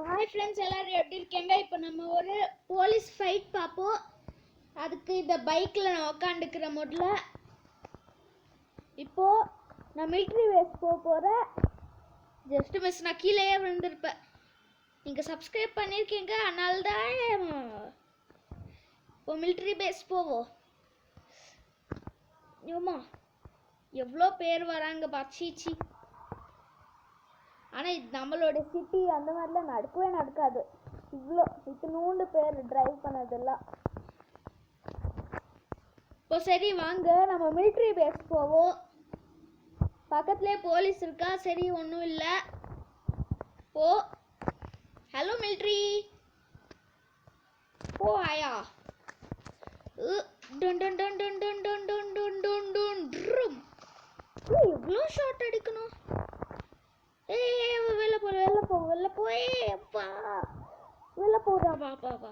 Hi friends, எல்லாரும் எப்படி இருக்கீங்க? இப்போ நம்ம ஒரு போலீஸ் ஃபைட் பார்ப்போம். அதுக்கு இந்த பைக்கில் நான் உக்காந்துக்கிற முதல்ல இப்போது நான் மிலிட்ரி வேஸ் போக போகிறேன். ஜஸ்ட் மிஸ், நான் கீழேயே விழுந்திருப்பேன். நீங்கள் சப்ஸ்கிரைப் பண்ணியிருக்கீங்க, அதனால தான் இப்போ மிலிட்ரி பேஸ் போவோம். ஏமா எவ்வளோ பேர் வராங்க பாச்சீச்சி. ஆனால் இது நம்மளோட சிட்டி, அந்த மாதிரிலாம் நடக்கவே நடக்காது. இத்தினூண்டு பேர் டிரைவ் பண்ணதெல்லாம். இப்போ சரி வாங்க நம்ம மிலிட்ரி பேஸ் போவோம். பக்கத்துலேயே போலீஸ் இருக்கா. சரி ஒன்றும் இல்லை. போ. Hello military. போ ஆயா. எவ்வளோ ஷார்ட் அடிக்கணும். வெளில போடா பாப்பா.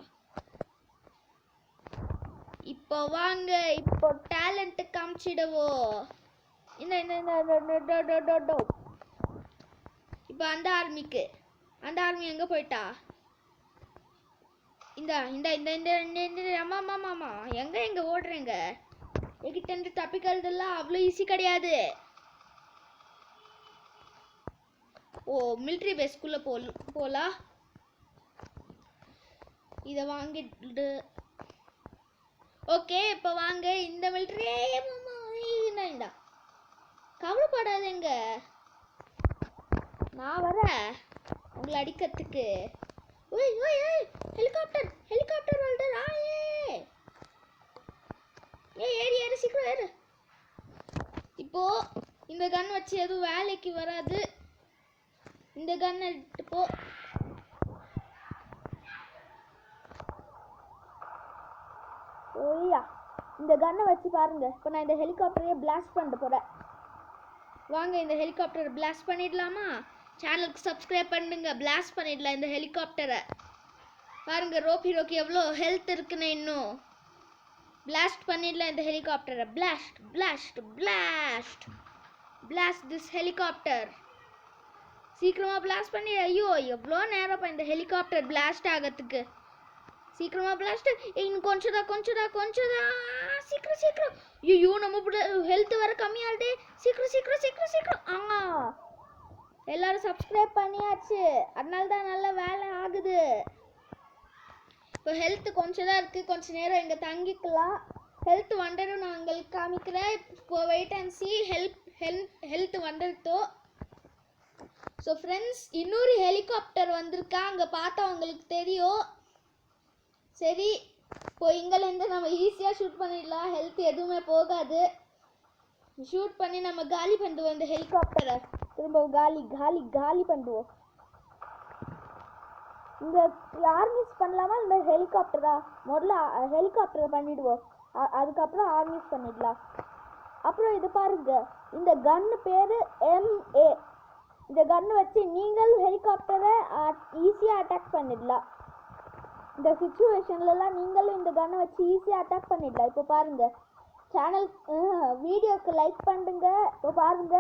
இப்போ வாங்க, இப்போ டேலண்ட் காமிச்சிடுவோம். இப்போ அந்த ஆர்மி எங்க போயிட்டா? ஆமா எங்க ஓடுறீங்க? என்கிட்ட இருந்து தப்பிக்கிறதெல்லாம் அவ்வளோ ஈஸி கிடையாது. ஓ, மிலிட்ரி பேஸ்க்குள்ள போலாம். இதை வாங்கிட்டு ஓகே. இப்போ வாங்க இந்த மிலிட்ரி. இந்தா கவலைப்படாதீங்க, நான் வரேன் உங்களை அடிக்கிறதுக்கு. ஹெலிகாப்டர் வருதுடா. ஏறி சீக்கிரம் ஏறு. இப்போ இந்த கன் வச்சு எதுவும் வேலைக்கு வராது. இந்த கன் எடுத்து போ. ஓய்யா, இந்த கன்னை வச்சு பாருங்க. இப்போ நான் இந்த ஹெலிகாப்டரையே பிளாஸ்ட் பண்ண போகிறேன். வாங்க இந்த ஹெலிகாப்டரை பிளாஸ்ட் பண்ணிடலாமா? சேனலுக்கு சப்ஸ்கிரைப் பண்ணுங்க. பிளாஸ்ட் பண்ணிடலாம் இந்த ஹெலிகாப்டரை. பாருங்க ரோக்கி எவ்வளோ ஹெல்த் இருக்குன்னு. இன்னும் பிளாஸ்ட் பண்ணிடலாம் இந்த ஹெலிகாப்டரை. Blast this helicopter. சீக்கிரமா பிளாஸ்ட் பண்ணி. ஐயோ எவ்வளோ நேரம் இந்த ஹெலிகாப்டர் பிளாஸ்ட் ஆகிறதுக்கு. சீக்கிரமா பிளாஸ்ட். இன்னும் கொஞ்சம் சீக்கிரம். ஐயோ நம்ம ஹெல்த் வர கம்மியாகுது. சீக்கிரம். எல்லாரும் சப்ஸ்கிரைப் பண்ணியாச்சு, அதனால தான் நல்ல வேலை ஆகுது. இப்போ ஹெல்த் கொஞ்சம் தான் இருக்குது. கொஞ்சம் நேரம் இங்கே தங்கிக்கலாம். ஹெல்த் வண்டரும் நான் உங்களுக்கு காமிக்கிறேன். இப்போ வெயிட் அண்ட் சி. ஹெல்த் வந்துருத்தோ. ஸோ ஃப்ரெண்ட்ஸ், இன்னொரு ஹெலிகாப்டர் வந்திருக்கா. அங்கே பார்த்தா உங்களுக்கு தெரியும். சரி, இப்போ இங்கேருந்து நம்ம ஈஸியாக ஷூட் பண்ணிடலாம். ஹெல்த் எதுவுமே போகாது. ஷூட் பண்ணி நம்ம காலி பண்ணுவோம் இந்த ஹெலிகாப்டரை. திரும்ப காலி பண்ணுவோம். இந்த ஆர்மிஸ் பண்ணலாமா இந்த ஹெலிகாப்டரா? முதல்ல ஹெலிகாப்டரை பண்ணிடுவோம், அதுக்கப்புறம் ஆர்மிஸ் பண்ணிடலாம். அப்புறம் இது பாருங்க, இந்த கன்னு பேர் MA. இந்த கன்னு வச்சு நீங்கள் ஹெலிகாப்டரை ஈஸியாக அட்டாக் பண்ணிடலாம். இந்த சுச்சுவேஷன்லலாம் நீங்களும் இந்த கன்னை வச்சு ஈஸியாக அட்டாக் பண்ணிடலாம். இப்போ பாருங்க, சேனல் வீடியோக்கு லைக் பண்ணுங்க. இப்போ பாருங்க,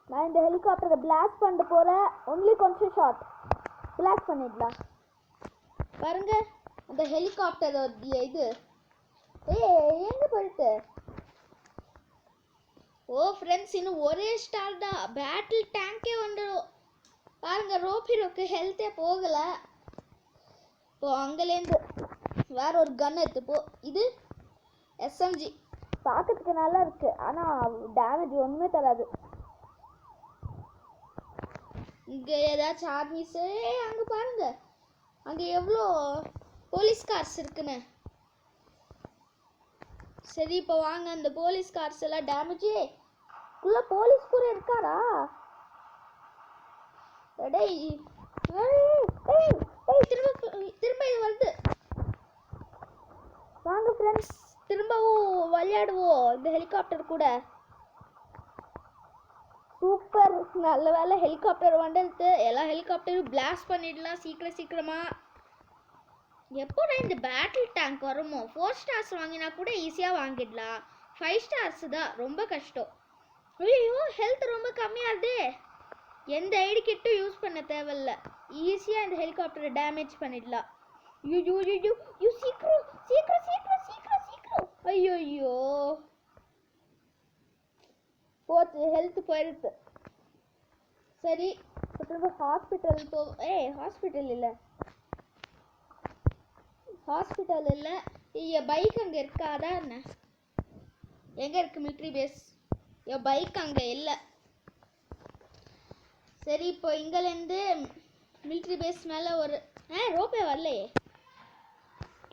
நான் இந்த ஹெலிகாப்டரை பிளாஸ்ட் பண்ண போகிறேன். ஒன்லி கொஞ்சம் ஷார்ட் பிளாஸ்ட் பண்ணிடலாம். பாருங்க அந்த ஹெலிகாப்டர் இது எங்க போயிட்டு. ஓ ஃப்ரெண்ட்ஸ், இன்னும் ஒரே ஸ்டார் தான். பேட்டில் டேங்கே வந்துடும். பாருங்க ரோக்கு ஹெல்த்தே போகலை. இப்போ அங்கேருந்து வேற ஒரு கன் எடுத்துப்போ. இது SMG. பார்க்கறதுக்கு நல்லா இருக்கு, ஆனால் டேமேஜ் ஒன்றுமே தராது. இங்கே ஏதாச்சும் ஆர்மிஸு. அங்கே பாருங்க, அங்கே எவ்வளோ போலீஸ் கார்ஸ் இருக்குன்னு. சரி இப்போ வாங்க, அந்த போலீஸ் கார்ஸ் எல்லாம் டேமேஜே உள்ள. போலீஸ் கூட இருக்காரா? திரும்ப இது வருது. வாங்க ஃப்ரெண்ட்ஸ், திரும்பவும் விளையாடுவோம் இந்த ஹெலிகாப்டர் கூட. சூப்பர், நல்ல வேலை ஹெலிகாப்டர் வந்துடுது. எல்லா ஹெலிகாப்டரும் பிளாஸ்ட் பண்ணிடலாம் சீக்கிரமா. எப்போ இந்த பேட்டில் டேங்க் வருமோ? 4 ஸ்டார்ஸ் வாங்கினா கூட ஈஸியாக வாங்கிடலாம். 5 ஸ்டார்ஸ் தான் ரொம்ப கஷ்டம். ஐயோ ஹெல்த் ரொம்ப கம்மியாகுது. எந்த ஐடி கிட்டும் யூஸ் பண்ண தேவையில்ல, ஈஸியாக இந்த ஹெலிகாப்டரை டேமேஜ் பண்ணிடலாம். You you you you you சீக்கிரம் சீக்கிரம் சீக்கிரம் சீக்கிரம் சீக்கிரம். ஐயோ ஐயோ, போச்சு, ஹெல்த் போயிடுது. சரி, திரும்ப ஹாஸ்பிட்டல் போ. ஹாஸ்பிட்டல் இல்லை, ஹாஸ்பிட்டல் இல்லை. பைக் அங்கே இருக்காதா என்ன? எங்கே இருக்குது மிலிட்ரி பேஸ்? என் பைக் அங்கே இல்லை. சரி, இப்போ இங்கேருந்து மிலிட்ரி பேஸ் மேலே ஒரு ரோப்பே வரலையே,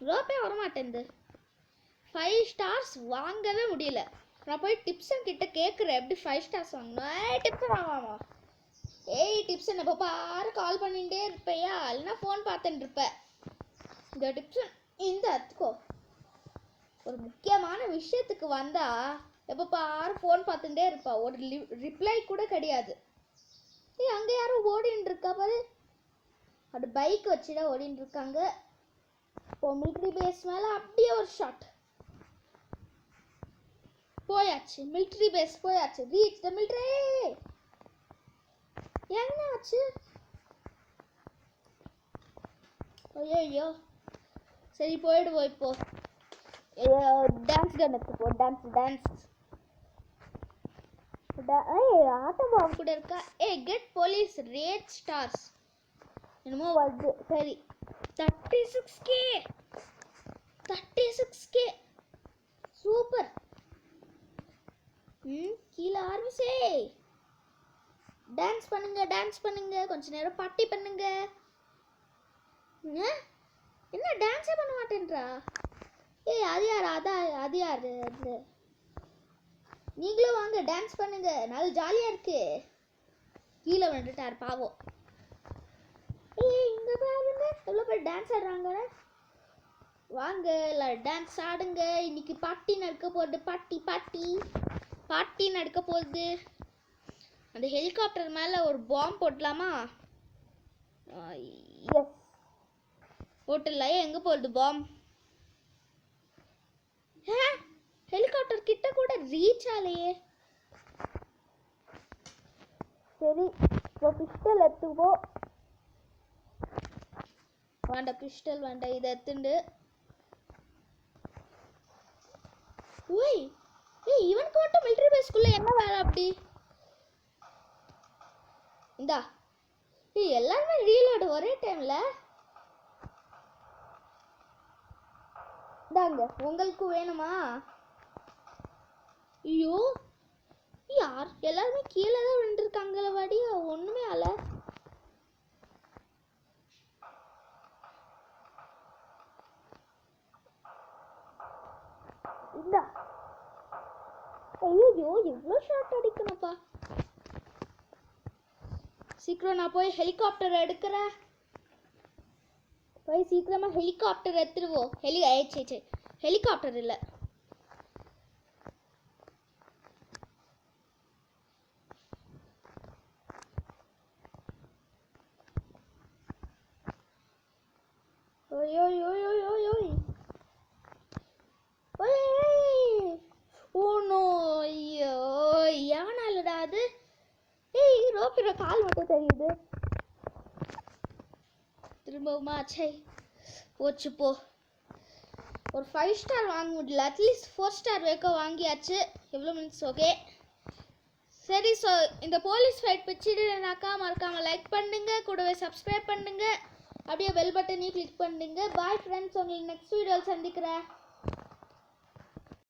ரோப்பே வரமாட்டேங்குது. 5 ஸ்டார்ஸ் வாங்கவே முடியல. நான் போய் டிப்ஸன் கிட்ட கேட்குறேன் எப்படி 5 ஸ்டார்ஸ் வாங்கணும். டிப்ஸன் வாங்குவாமா? டிப்ஸன் எப்போ பாரு கால் பண்ணிகிட்டே இருப்பையா, இல்லைன்னா ஃபோன் பார்த்துட்டு இருப்பேன். இந்த டிப்ஸன் இந்த அத்துக்கோ, ஒரு முக்கியமான விஷயத்துக்கு வந்தா எப்போ பாரு ஃபோன் பார்த்துட்டே இருப்பா, ஒரு ரிப்ளை கூட கிடையாது. அங்கே யாரும் ஓடின்னு இருக்கா பாரு, அது பைக் வச்சுதான் ஓடின்னு இருக்காங்க. இப்போ மிலிட்ரி பேஸ் மேலே அப்படியே ஒரு ஷாட். போயாச்சு, மிலிட்ரி பேஸ் போயாச்சு. Reach the military. என்ன ஆச்சு? ஐயோ, சரி போயிடுவோம். இப்போ டான்ஸ் கன் எடுத்து போ. டான்ஸ் ஆட்டோ பாம் கூட இருக்கா? கெட் போலீஸ் ரேட் ஸ்டார்ஸ் என்னமோ வருது. சரி, 36K சூப்பர். கீழே ஆரம்பிச்சே. டான்ஸ் பண்ணுங்க, கொஞ்ச நேரம் பார்ட்டி பண்ணுங்க. என்ன டான்ஸே பண்ண மாட்டேன்றா? அது யார்? அது யாரு? நீங்களும் வாங்க டான்ஸ் பண்ணுங்க, நல்ல ஜாலியா இருக்கு. கீழே வந்துட்டார் பாவம். இங்க பாருங்க எவ்வளோ பேர் டான்ஸ் ஆடுறாங்க. வாங்க எல்லாம் டான்ஸ் ஆடுங்க. இன்னைக்கு பார்ட்டி நடக்க போகுது. பார்ட்டி நடக்க போகுது. அந்த ஹெலிகாப்டர் மேலே ஒரு பாம்பு போட்டலாமா? எஸ், போட்டுடலாம். எங்கே போகுது பாம்பு? ஹெலிகாப்டர் கிட்ட கூட ரீச் ஆலையே. சரி, இப்போ பிஸ்டல் எடுத்துப்போ. வேண்டாம், பிஸ்டல் வேண்டாம், இதை எடுத்துண்டு. இவனுக்கு மட்டும் மிலிட்ரி பேஸ்க்குள்ள என்ன வேலை அப்படி? இந்தா, எல்லாருமே ரீலோடு ஒரே டைம்ல. இந்தாங்க, உங்களுக்கு வேணுமா? ஐயோ, யார் எல்லாருமே கீழே தான் விழுந்துருக்காங்கள. வாடி, ஒண்ணுமே ஆல. இந்தா. ஐயோ, எவ்வளோ ஷாட் அடிக்கணும்ப்பா. சீக்கிரம் நான் போய் ஹெலிகாப்டர் எடுக்கிறேன். போய் சீக்கிரமா ஹெலிகாப்டர் எடுத்துருவோம். ஹெலிகாப்டர் இல்லை, எவனாலடா அது? ரோப்பிட கால் மட்டும் தெரியுது. திரும்பவுமா? போச்சு போ. ஒரு 5 ஸ்டார் வாங்க முடியல, அட்லீஸ்ட் 4 ஸ்டார் வரைக்கும் வாங்கியாச்சு. எவ்வளோ மினிட்ஸ்? ஓகே, சரி. ஸோ இந்த போலீஸ் ஃபைட் பிடிச்சிடுனாக்கா மறக்காமல் லைக் பண்ணுங்க, கூடவே சப்ஸ்கிரைப் பண்ணுங்க, அப்படியே பெல் பட்டனையும் கிளிக் பண்ணுங்க. பாய் ஃப்ரெண்ட்ஸ், உங்களுக்கு நெக்ஸ்ட் வீடியோவில் சந்திக்கிறேன்.